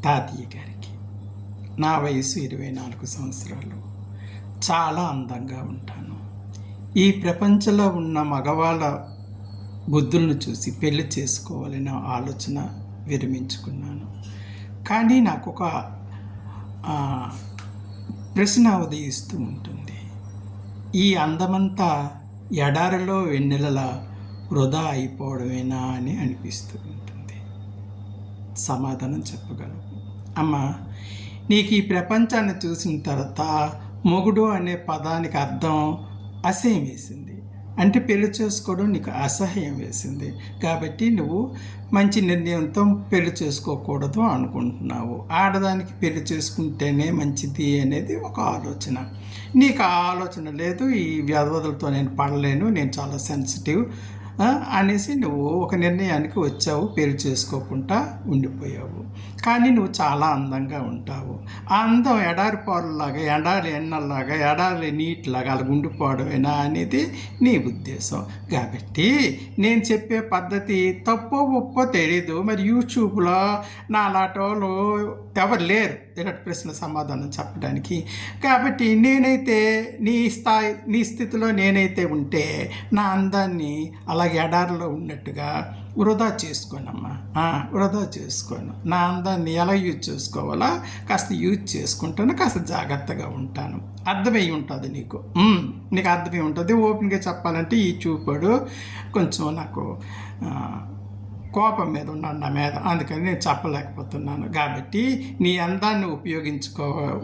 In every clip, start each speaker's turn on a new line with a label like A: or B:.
A: తాతయ్య గారికి. నా వయసు 24 సంవత్సరాలు. చాలా అందంగా ఉంటాను. ఈ ప్రపంచంలో ఉన్న మగవాళ్ళ బుద్ధులను చూసి పెళ్లి చేసుకోవాలనే ఆలోచన విరమించుకున్నాను. కానీ నాకొక ప్రశ్న ఉదయిస్తూ ఉంటుంది. ఈ అందమంతా ఎడారిలో వెన్నెలలా వృధా అయిపోవడమేనా అని అనిపిస్తూ ఉంటుంది. సమాధానం చెప్పగలను. అమ్మ, నీకు ఈ ప్రపంచాన్ని చూసిన తర్వాత మొగుడు అనే పదానికి అర్థం అసహ్యం వేసింది. అంటే పెళ్లి చేసుకోవడం నీకు అసహ్యం వేసింది కాబట్టి నువ్వు మంచి నిర్ణయంతో పెళ్లి చేసుకోకూడదు అనుకుంటున్నావు. ఆడదానికి పెళ్లి చేసుకుంటేనే మంచిది అనేది ఒక ఆలోచన. నీకు ఆ ఆలోచన లేదు. ఈ వ్యవధులతో నేను పడలేను, నేను చాలా సెన్సిటివ్ అనేసి నువ్వు ఒక నిర్ణయానికి వచ్చావు, పెళ్లి చేసుకోకుండా ఉండిపోయావు. కానీ నువ్వు చాలా అందంగా ఉంటావు. ఆ అందం ఎడారి పాలులాగా, ఎడారి ఎన్నల్లాగా, ఎడారి నీటిలాగా అలా ఉండిపోవడమేనా అనేది నీ ఉద్దేశం. కాబట్టి నేను చెప్పే పద్ధతి తప్పో ఒప్పో తెలీదు. మరి యూట్యూబ్లో నాలాంటి వాళ్ళు ఎవరు లేరు ఇలాంటి ప్రశ్న సమాధానం చెప్పడానికి. కాబట్టి నేనైతే నీ స్థితిలో నేనైతే ఉంటే నా అందాన్ని అలాగే ఎడారిలో ఉన్నట్టుగా వృధా చేసుకోనమ్మా. వృధా చేసుకోను. నా అందాన్ని ఎలా యూజ్ చేసుకోవాలా కాస్త యూజ్ చేసుకుంటాను, కాస్త జాగ్రత్తగా ఉంటాను. అర్థమై ఉంటుంది నీకు. నీకు అర్థమై ఉంటుంది. ఓపెన్గా చెప్పాలంటే ఈ చూపాడు కొంచెం నాకు కోపం మీద ఉన్నాడు నా మీద, అందుకని నేను చెప్పలేకపోతున్నాను. కాబట్టి నీ అందాన్ని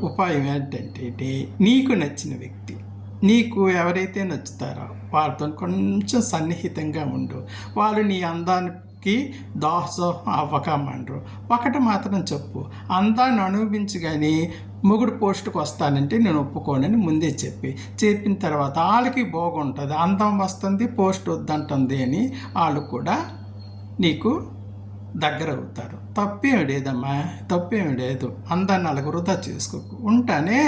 A: ఉపాయం ఏంటంటే నీకు నచ్చిన వ్యక్తి, నీకు ఎవరైతే నచ్చుతారో వాళ్ళతో కొంచెం సన్నిహితంగా ఉండు. వాళ్ళు నీ అందానికి దాసోహం అవ్వకమండ్రు. ఒకటి మాత్రం చెప్పు, అందాన్ని అనుభవించి కానీ మొగుడు పోస్టుకు వస్తానంటే నేను ఒప్పుకోనని ముందే చెప్పిన తర్వాత వాళ్ళకి బాగుంటుంది. అందం వస్తుంది, పోస్ట్ వద్దంటుంది అని వాళ్ళు కూడా నీకు దగ్గర అవుతారు. తప్పేమి లేదమ్మా, తప్పేమి లేదు. అందాన్ని అలాగ వృధా చేసుకోకు. ఉంటానే.